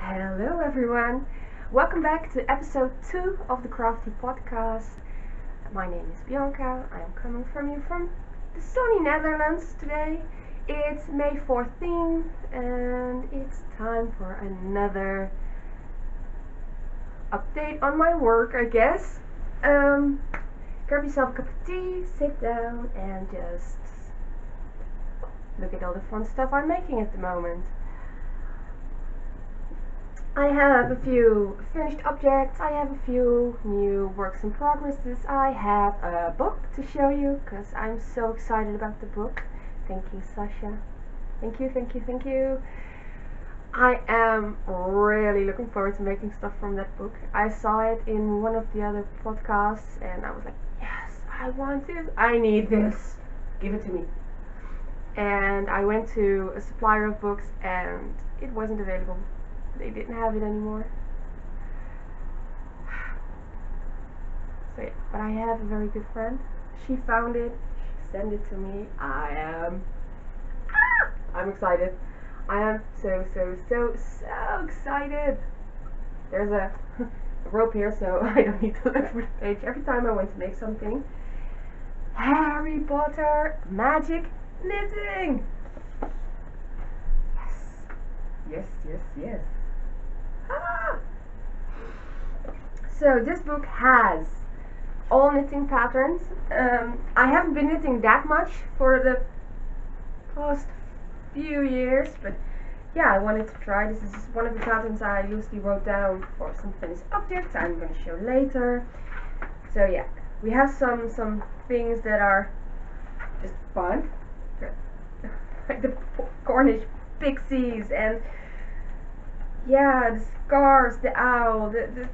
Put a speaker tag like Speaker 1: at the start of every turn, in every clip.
Speaker 1: Hello everyone, welcome back to episode 2 of the Crafty Podcast. My name is Bianca, I am coming from you from the sunny Netherlands today. It's May 14th and it's time for another update on my work, I guess. Grab yourself a cup of tea, sit down and just look at all the fun stuff I'm making at the moment. I have a few finished objects, I have a few new works in progresses, I have a book to show you because I'm so excited about the book. Thank you, Sasha. Thank you. I am really looking forward to making stuff from that book. I saw it in one of the other podcasts and I was like, yes, I want this, I need this, give it to me. And I went to a supplier of books and it wasn't available. They didn't have it anymore. So yeah, but I have a very good friend. She found it, she sent it to me. I'm excited. I am so excited. There's a rope here, so I don't need to look for the page. Every time I want to make something, Harry Potter magic knitting. Yes. So this book has all knitting patterns. I haven't been knitting that much for the past few years, but yeah, I wanted to try. This is one of the patterns I loosely wrote down for some finished objects I'm going to show later. So yeah, we have some things that are just fun, like the Cornish pixies and yeah, the scarves, the owl, the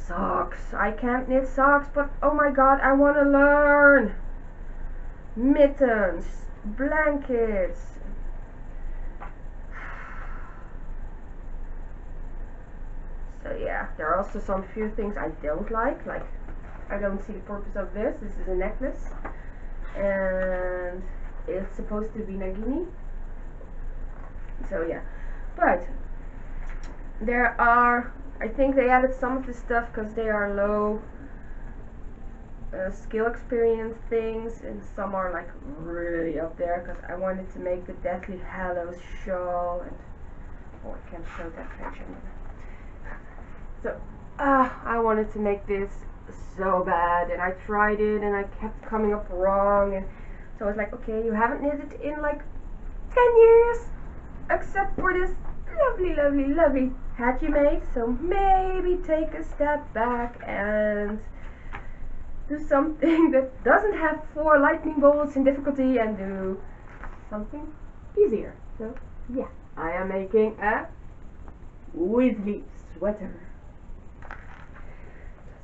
Speaker 1: socks. I can't knit socks, but oh my god, I want to learn. Mittens, blankets. So yeah, there are also some few things I don't like I don't see the purpose of this. This is a necklace and it's supposed to be Nagini. So yeah, but there are, I think they added some of the stuff because they are low skill experience things, and some are like really up there because I wanted to make the Deathly Hallows shawl and oh, I can't show that picture. So I wanted to make this so bad and I tried it and I kept coming up wrong, and so I was like, okay, you haven't knitted in like 10 years except for this lovely hat you made, so maybe take a step back and do something that doesn't have 4 lightning bolts in difficulty and do something easier. So yeah, I am making a Weasley sweater.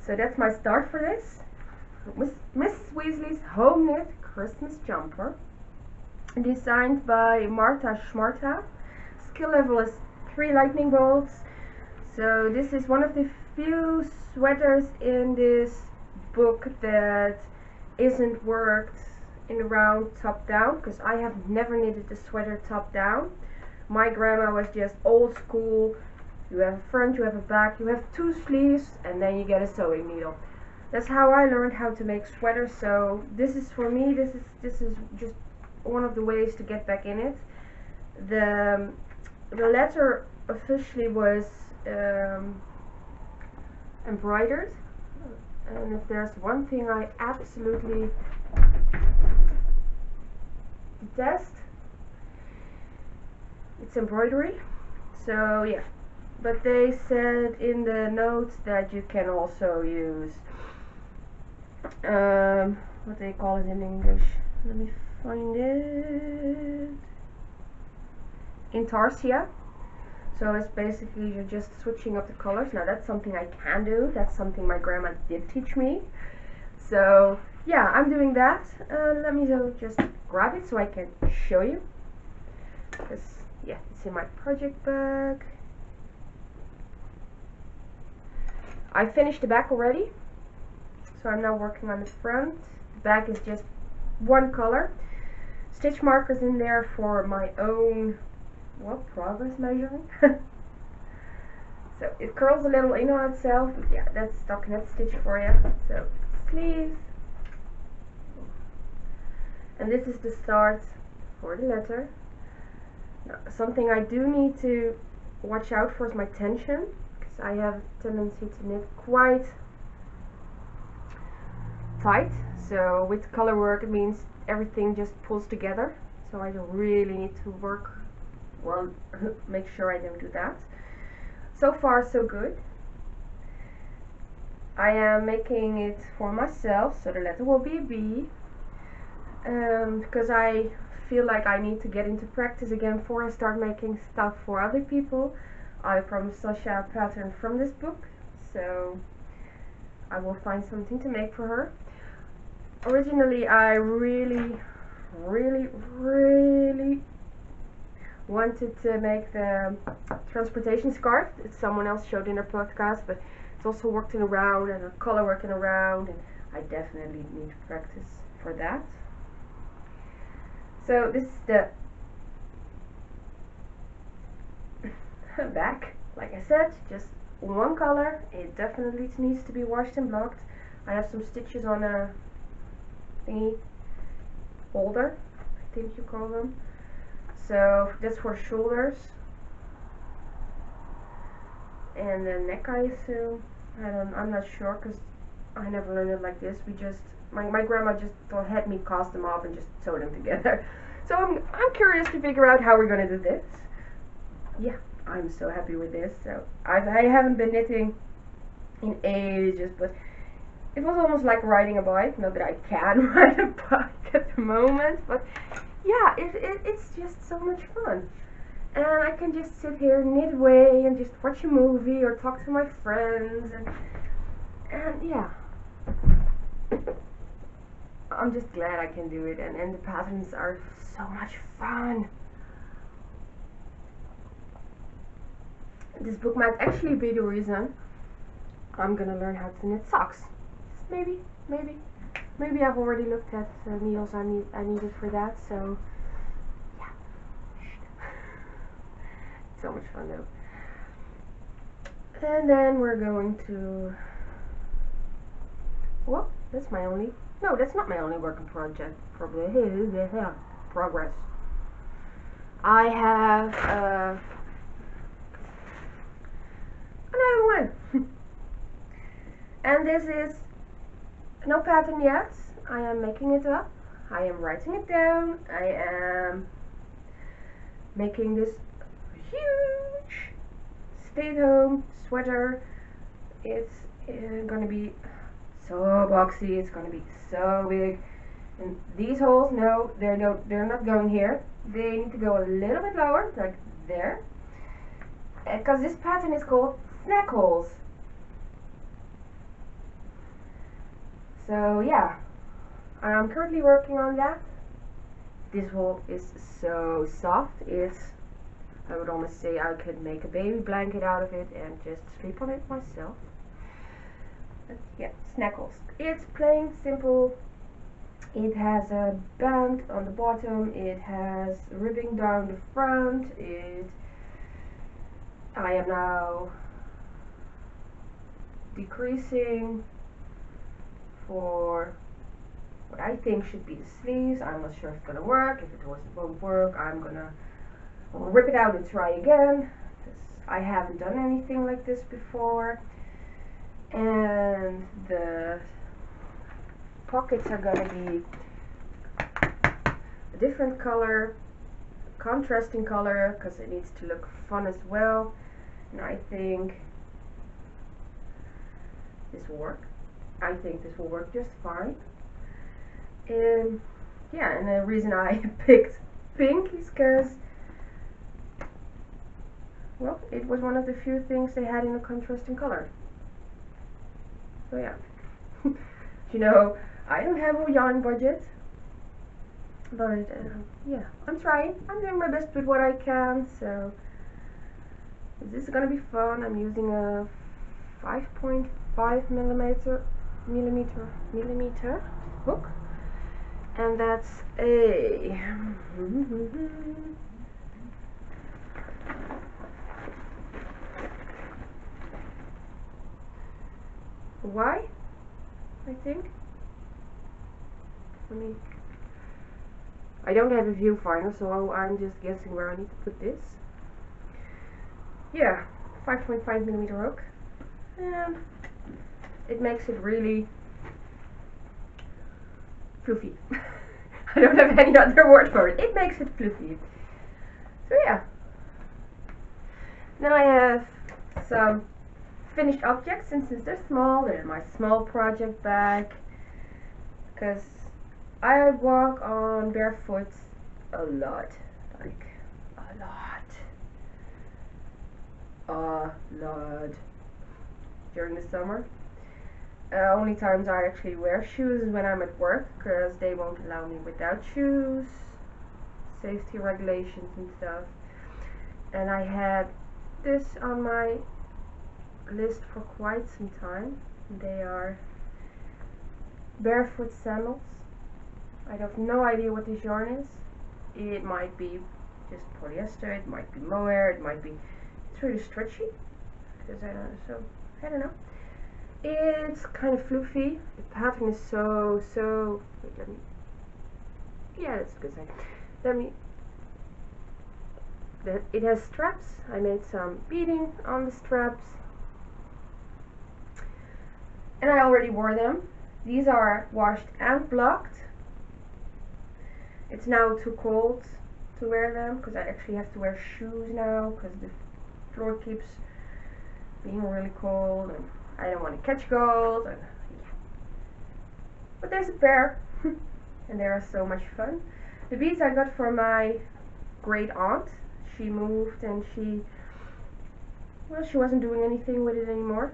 Speaker 1: So that's my start for this. Miss Weasley's home knit Christmas jumper, designed by Marta Schmarta. Skill level is 3 lightning bolts. So this is one of the few sweaters in this book that isn't worked in the round top down, because I have never knitted a sweater top down. My grandma was just old school. You have a front, you have a back, you have 2 sleeves, and then you get a sewing needle. That's how I learned how to make sweaters. So this is for me, this is just one of the ways to get back in it. The letter officially was embroidered, and if there's one thing I absolutely detest, it's embroidery. So yeah, but they said in the notes that you can also use what they call it in English, let me find it, intarsia. So it's basically you're just switching up the colors. Now that's something I can do, that's something my grandma did teach me. So yeah, I'm doing that. Let me just grab it so I can show you, because yeah, it's in my project bag. I finished the back already, so I'm now working on the front. The back is just one color. Stitch markers in there for my own progress measuring. it curls a little in on itself. Yeah, that's stockinette stitch for you. So sleeves, and this is the start for the letter. Now, something I do need to watch out for is my tension, because I have a tendency to knit quite tight. So with color work, it means everything just pulls together. So I really need to work well, make sure I don't do that. So far so good. I am making it for myself, so the letter will be a B, because I feel like I need to get into practice again before I start making stuff for other people. I promised Sasha a pattern from this book, so I will find something to make for her. Originally I really wanted to make the transportation scarf that someone else showed in their podcast, but it's also working around and color working around, and I definitely need practice for that. So this is the back. Like I said, just one color. It definitely needs to be washed and blocked. I have some stitches on a thingy holder, I think you call them. So that's for the shoulders and the neck, I assume. I'm not sure, because I never learned it like this. We just my grandma just had me cast them off and just sew them together. So I'm curious to figure out how we're gonna do this. Yeah, I'm so happy with this. So I haven't been knitting in ages, but it was almost like riding a bike. Not that I can ride a bike at the moment, but yeah, it's just so much fun. And I can just sit here, knit away, and just watch a movie or talk to my friends, and yeah. I'm just glad I can do it, and the patterns are so much fun. This book might actually be the reason I'm gonna learn how to knit socks. Maybe I've already looked at needles I needed for that, so yeah. So much fun though. And then we're going to, well, that's my only, no, that's not my only working project, probably, progress. I have another one. And this is no pattern yet. I am making it up. I am writing it down. I am making this huge stay-at-home sweater. It's gonna be so boxy. It's gonna be so big. And these holes, no, they're not going here. They need to go a little bit lower, like there. Because this pattern is called snackholes. So yeah, I'm currently working on that. This wool is so soft. I would almost say I could make a baby blanket out of it and just sleep on it myself. But yeah, snackholes. It's plain simple. It has a band on the bottom. It has ribbing down the front. I am now decreasing for what I think should be the sleeves. I'm not sure if it's gonna work. If it won't work, I'm gonna rip it out and try again, because I haven't done anything like this before. And the pockets are gonna be a different color, contrasting color, because it needs to look fun as well. And I think this will work. I think this will work just fine. Yeah, and the reason I picked pink is because, well, it was one of the few things they had in a contrasting color. So yeah. You know, I don't have a yarn budget, but yeah, I'm trying. I'm doing my best with what I can, so this is gonna be fun. I'm using a 5.5 millimeter hook, and that's a Y, I think. I don't have a viewfinder, so I'm just guessing where I need to put this. Yeah, 5.5mm hook, and it makes it really fluffy. I don't have any other word for it. It makes it fluffy. So yeah. Then I have some finished objects, and since they're small, they're in my small project bag, because I walk on barefoot a lot, like a lot during the summer. Only times I actually wear shoes is when I'm at work, because they won't allow me without shoes, safety regulations and stuff. And I had this on my list for quite some time. They are barefoot sandals. I have no idea what this yarn is. It might be just polyester, it might be mohair, it might be, it's really stretchy, because I don't know. It's kind of fluffy. The pattern is so wait, let me, yeah, that's a good sign. It has straps. I made some beading on the straps, and I already wore them. These are washed and blocked. It's now too cold to wear them, because I actually have to wear shoes now, because the floor keeps being really cold and I don't want to catch cold. And, yeah. But there's a pair and they are so much fun. The beads I got from my great aunt. She moved and she wasn't doing anything with it anymore.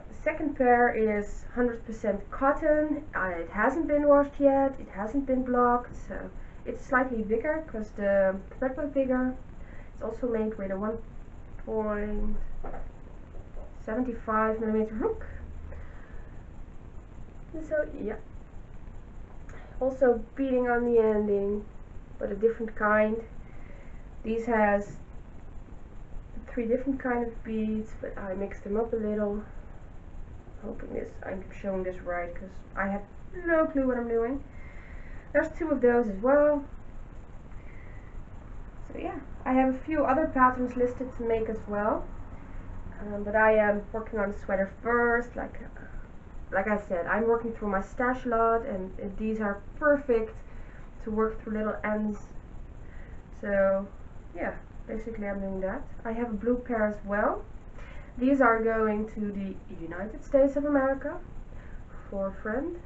Speaker 1: The second pair is 100% cotton. It hasn't been washed yet, it hasn't been blocked, so it's slightly bigger because the thread was bigger. It's also made with a 1.75mm hook. So yeah, also beading on the ending, but a different kind. These has 3 different kind of beads, but I mixed them up a little. Hoping I'm showing this right, because I have no clue what I'm doing. There's 2 of those as well. So yeah, I have a few other patterns listed to make as well, but I am working on the sweater first. Like I said, I'm working through my stash a lot, and these are perfect to work through little ends. So yeah, basically I'm doing that. I have a blue pair as well. These are going to the United States of America for a friend,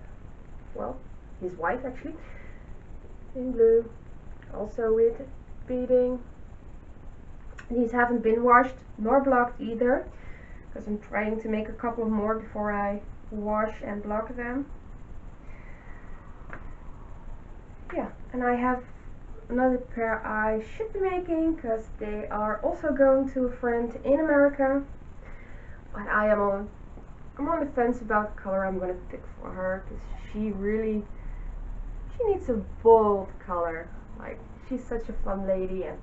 Speaker 1: well, his wife actually, in blue, also with beading. These haven't been washed nor blocked either, because I'm trying to make a couple more before I wash and block them. Yeah, and I have another pair I should be making, because they are also going to a friend in America. But I'm on the fence about the color I'm going to pick for her, because she needs a bold color. Like, she's such a fun lady, and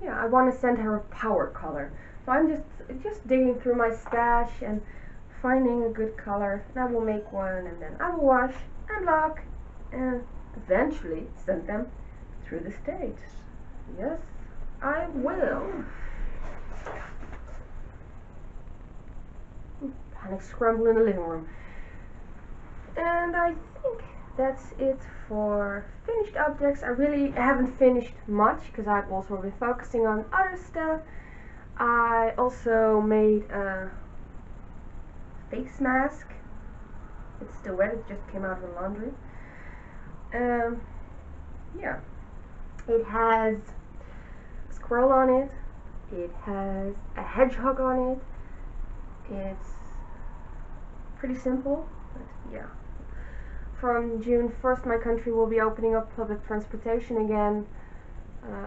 Speaker 1: yeah, I want to send her a power color. So I'm just digging through my stash and finding a good color, and I will make one, and then I will wash and block and eventually send them through the States. Yes, I will. Panic scramble in the living room. And I think that's it for finished objects. I really haven't finished much, because I've also been focusing on other stuff. I also made a face mask. It's still wet, it just came out of the laundry. Yeah, it has a squirrel on it, it has a hedgehog on it. It's pretty simple, but yeah. From June 1st my country will be opening up public transportation again,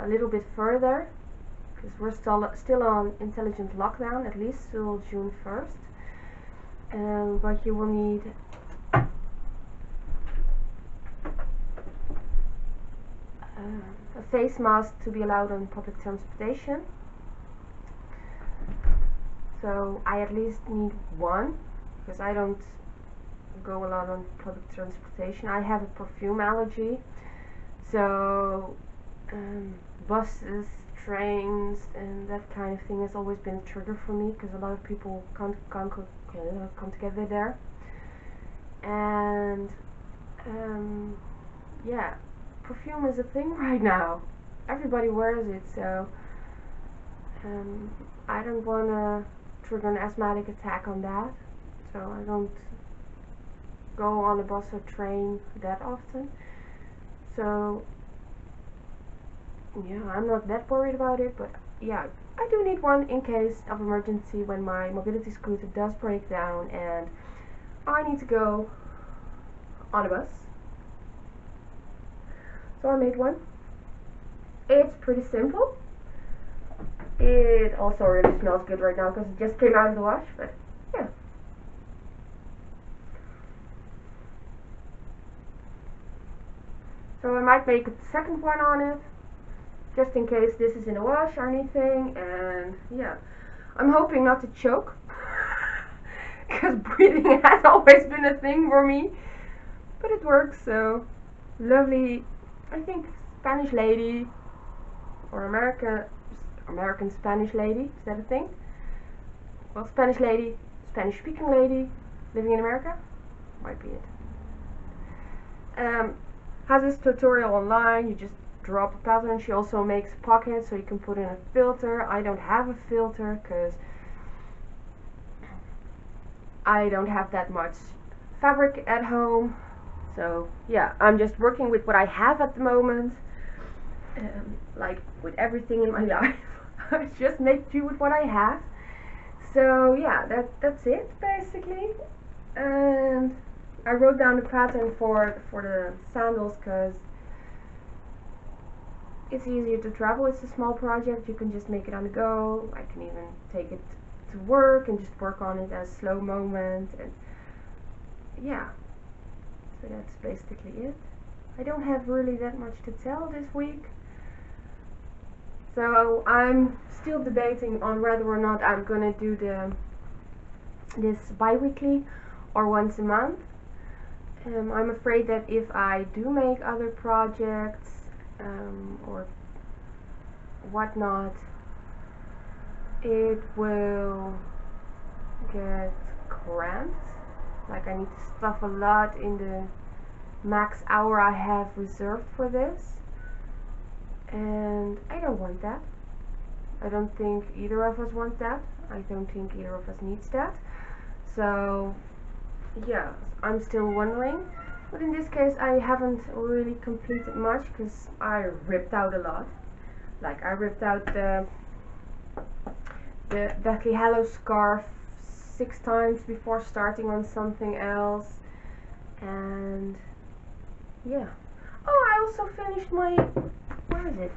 Speaker 1: a little bit further, because we're still on intelligent lockdown, at least till June 1st. But you will need a face mask to be allowed on public transportation. so I at least need one, because I don't go a lot on public transportation. I have a perfume allergy, so buses, trains, and that kind of thing has always been a trigger for me, because a lot of people come together there. And yeah, perfume is a thing right now. Everybody wears it, so I don't want to trigger an asthmatic attack on that, so I don't go on a bus or train that often. So yeah, I'm not that worried about it, but yeah, I do need one in case of emergency when my mobility scooter does break down and I need to go on a bus. So I made one. It's pretty simple. It also really smells good right now because it just came out of the wash, but yeah. So I might make a second one on it, just in case this is in a wash or anything, and yeah. I'm hoping not to choke, because breathing has always been a thing for me, but it works. So lovely, I think Spanish lady, or American Spanish lady, is that a thing? Well, Spanish lady, Spanish speaking lady, living in America, might be it. Has this tutorial online. You just drop a pattern. She also makes pockets so you can put in a filter. I don't have a filter because I don't have that much fabric at home. So yeah, I'm just working with what I have at the moment. Like with everything in my life, I just make do with what I have. So yeah, that's it basically. And I wrote down the pattern for the sandals because it's easier to travel. It's a small project. You can just make it on the go. I can even take it to work and just work on it as slow moment. And yeah, so that's basically it. I don't have really that much to tell this week. So I'm still debating on whether or not I'm gonna do this bi-weekly or once a month. I'm afraid that if I do make other projects or whatnot, it will get cramped. Like I need to stuff a lot in the max hour I have reserved for this, and I don't want that. I don't think either of us want that. I don't think either of us needs that. So yeah, I'm still wondering, but in this case I haven't really completed much because I ripped out a lot. Like I ripped out the Deathly Hallows scarf 6 times before starting on something else, and yeah. Oh, I also finished my, where is it?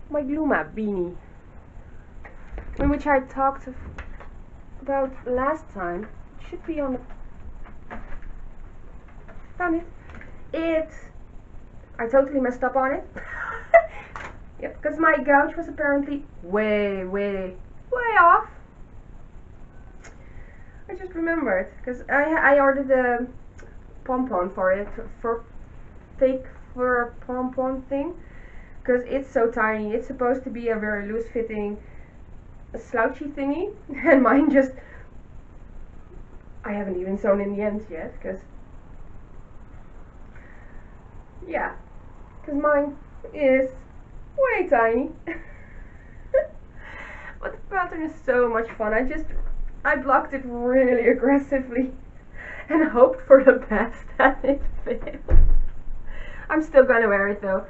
Speaker 1: My glue map beanie, in which I talked about last time. It should be on the, found it. I totally messed up on it. Yep, because my gouge was apparently way off. I just remembered, because I ordered a pom-pom for it, for fake fur pom-pom thing, because it's so tiny. It's supposed to be a very loose fitting slouchy thingy, and mine just, I haven't even sewn in the ends yet, because yeah, because mine is way tiny. But the pattern is so much fun. I blocked it really aggressively and hoped for the best that it failed. I'm still gonna wear it though,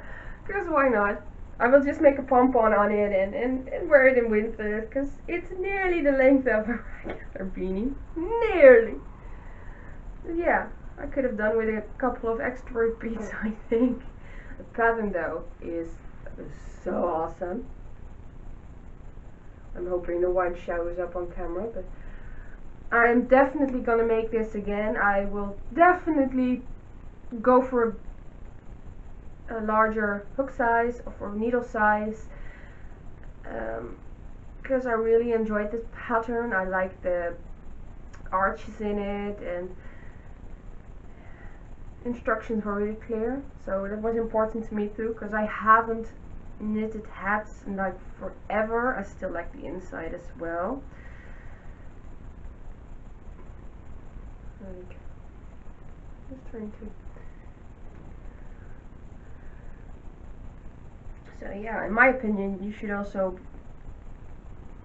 Speaker 1: because why not? I will just make a pom-pom on it and wear it in winter, because it's nearly the length of a regular beanie. Nearly. Yeah, I could have done with a couple of extra repeats, I think. The pattern though is so awesome. I'm hoping no one shows up on camera, but I'm definitely gonna make this again. I will definitely go for a larger hook size or for needle size, because I really enjoyed this pattern. I like the arches in it, and instructions were really clear, so that was important to me too, because I haven't knitted hats in like forever. I still like the inside as well. Like, just trying to. So yeah, in my opinion, you should also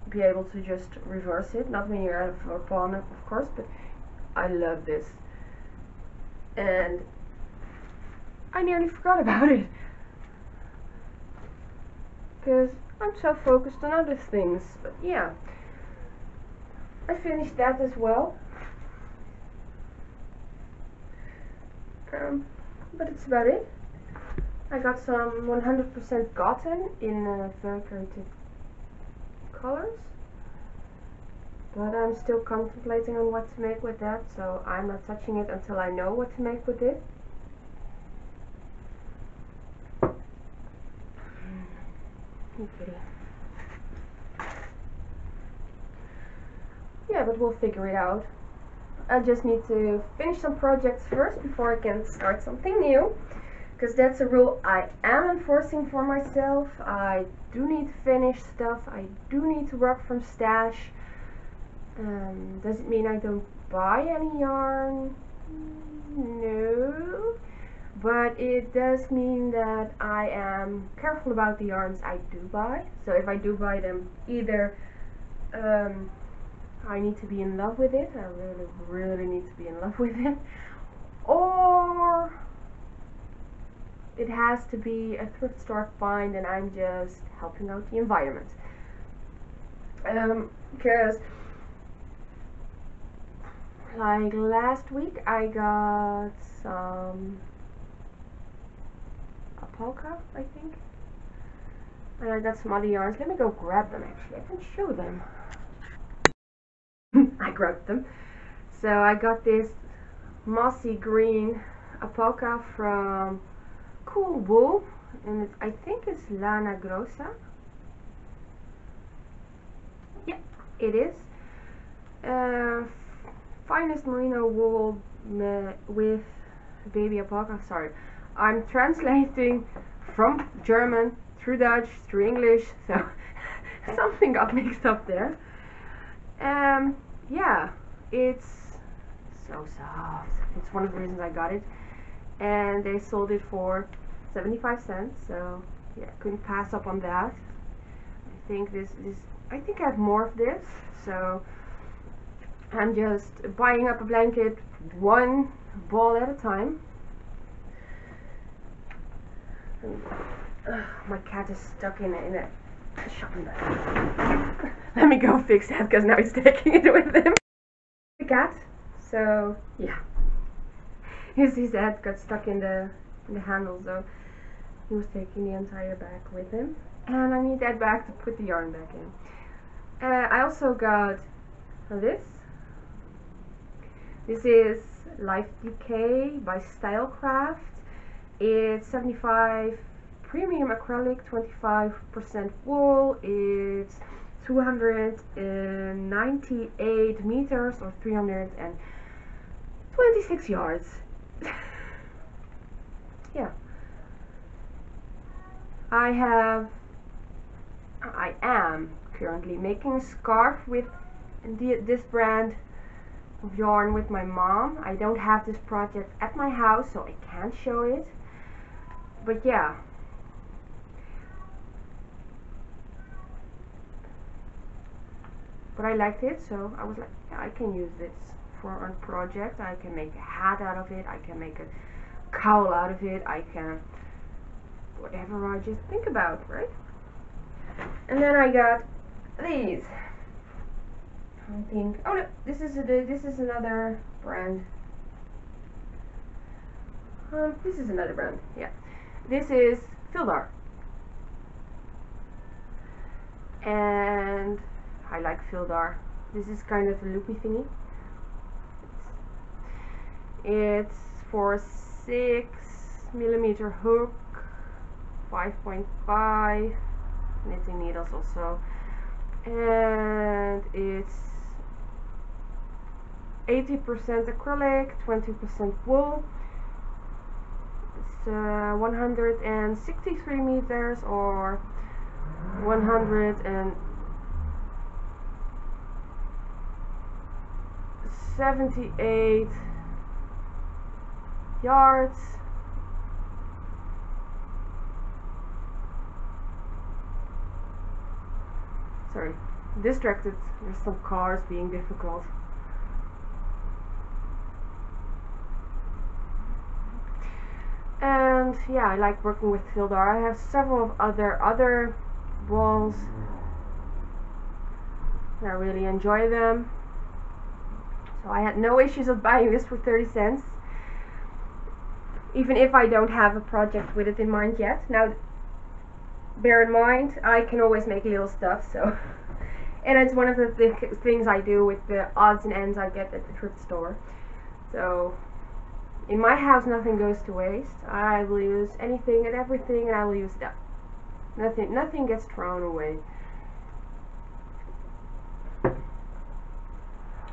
Speaker 1: be able to just reverse it, not when you're out of a pawn, of course, but I love this. And I nearly forgot about it, because I'm so focused on other things. But yeah, I finished that as well. But it's about it. I got some 100% cotton in very creative colors, but I'm still contemplating on what to make with that, so I'm not touching it until I know what to make with it. Yeah, but we'll figure it out. I just need to finish some projects first before I can start something new, because that's a rule I am enforcing for myself. I do need to finish stuff. I do need to work from stash. Does it mean I don't buy any yarn? No. But it does mean that I am careful about the yarns I do buy. So if I do buy them, either I need to be in love with it, I really need to be in love with it, or it has to be a thrift store find and I'm just helping out the environment. Because like last week I got some alpaca, I think, and I got some other yarns. Let me go grab them, actually, I can show them. I grabbed them. So I got this mossy green alpaca from Cool Wool, and I think it's Lana Grossa. Yeah, it is. Finest merino wool with baby alpaca. Sorry, I'm translating from German through Dutch through English, so something got mixed up there. Yeah, it's so soft. It's one of the reasons I got it, and they sold it for 75 cents, so yeah, couldn't pass up on that. I think I think I have more of this, so I'm just buying up a blanket one ball at a time. And, my cat is stuck in a shopping bag. Let me go fix that, because now he's taking it with him. The cat, so yeah, his head got stuck in the handle, so he was taking the entire bag with him, and I need that bag to put the yarn back in. I also got this. This is Life Decay by Stylecraft. It's 75 premium acrylic, 25% wool. It's 298 meters or 326 yards. Yeah. I am currently making a scarf with this brand of yarn with my mom. I don't have this project at my house, so I can't show it. But yeah. But I liked it, so I was like, yeah, I can use this for a project. I can make a hat out of it, I can make a cowl out of it, I can whatever I just think about, right? And then I got these. I think, oh no, this is another brand. This is another brand, yeah. This is Fildar. And I like Fildar. This is kind of a loopy thingy. It's for 6mm hook, 5.5 knitting needles also, and it's 80% acrylic, 20% wool. It's 163 meters or 178 yards. Sorry, distracted. There's some cars being difficult. And yeah, I like working with Tildar. I have several of other balls. I really enjoy them. So I had no issues of buying this for 30 cents. Even if I don't have a project with it in mind yet. Now, bear in mind, I can always make little stuff, so. And it's one of the things I do with the odds and ends I get at the thrift store. So, in my house, nothing goes to waste. I will use anything and everything, and I will use it up. Nothing gets thrown away.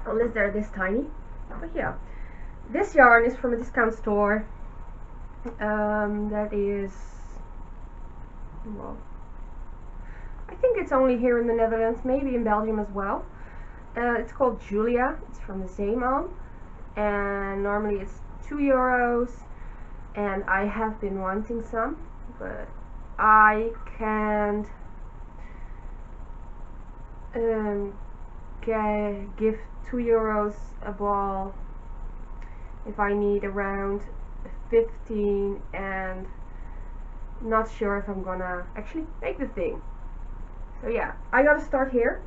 Speaker 1: Unless they're this tiny. But yeah, this yarn is from a discount store. That is, well, I think it's only here in the Netherlands, maybe in Belgium as well. It's called Julia. It's from the Zeeman, and normally it's €2, and I have been wanting some, but I can't give €2 a ball if I need around 15, and not sure if I'm gonna actually make the thing. So yeah, I gotta start here.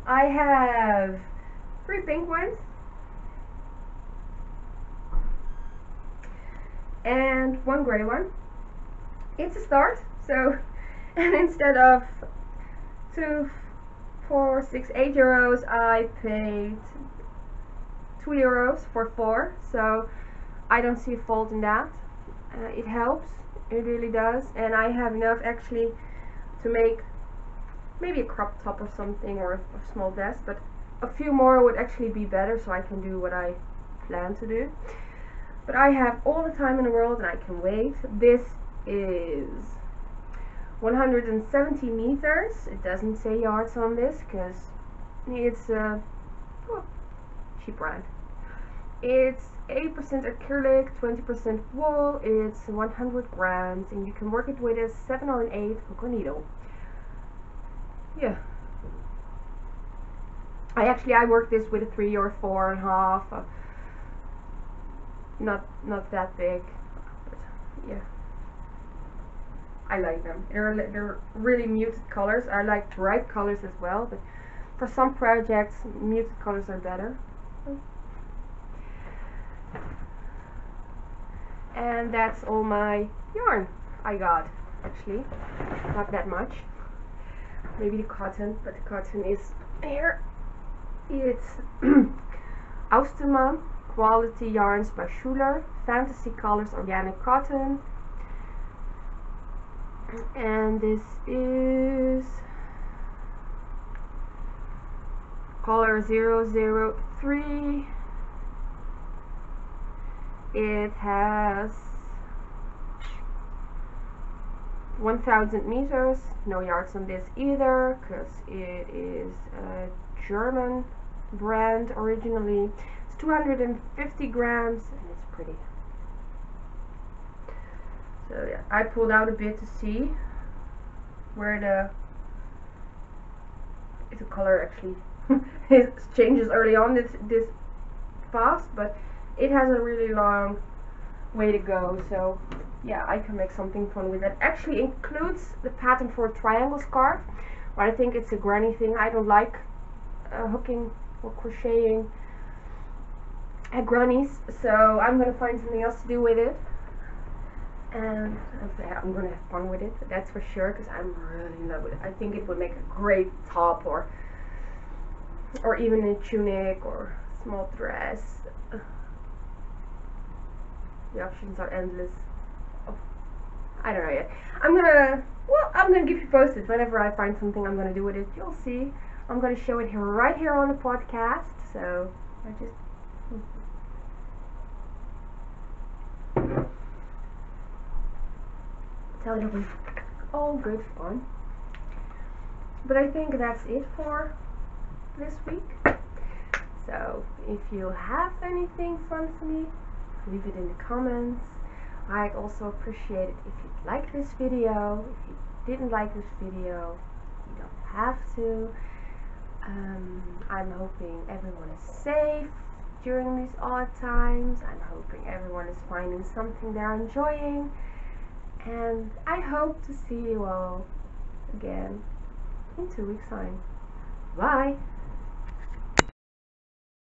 Speaker 1: I have 3 pink ones and 1 gray one. It's a start, so, and instead of 2, 4, 6, 8 euros, I paid €2 for 4, so I don't see a fault in that. It helps, it really does, and I have enough actually to make maybe a crop top or something, or a small vest, but a few more would actually be better, so I can do what I plan to do. But I have all the time in the world and I can wait. This is 170 meters. It doesn't say yards on this because it's a cheap brand. It's 80% acrylic, 20% wool. It's 100 grams, and you can work it with a 7 or an 8 hook or needle. Yeah. I worked this with a 3 or 4.5. Not that big, but yeah. I like them. They're really muted colors. I like bright colors as well, but for some projects, muted colors are better. And that's all my yarn I got. Actually, not that much. Maybe the cotton, but the cotton is here. It's Austerman Quality Yarns by Schuler, Fantasy Colors Organic Cotton, and this is color 003. It has 1000 meters, no yards on this either, because it is a German brand originally. It's 250 grams and it's pretty. So yeah, I pulled out a bit to see where the color actually it changes early on this fast, but it has a really long way to go. So yeah, I can make something fun with it. Actually includes the pattern for a triangle scarf, but I think it's a granny thing. I don't like hooking or crocheting at grannies, so I'm gonna find something else to do with it, and I'm gonna have fun with it, that's for sure, because I'm really in love with it. I think it would make a great top, or even a tunic or small dress. The options are endless. Oh, I don't know yet. I'm gonna well, I'm gonna keep you posted. Whenever I find something I'm gonna do with it, you'll see. I'm gonna show it here, right here on the podcast. So I just tell you it was all good fun. But I think that's it for this week. So if you have anything fun for me, leave it in the comments. I'd also appreciate it if you'd like this video. If you didn't like this video, you don't have to. I'm hoping everyone is safe during these odd times. I'm hoping everyone is finding something they're enjoying. And I hope to see you all again in 2 weeks' time. Bye!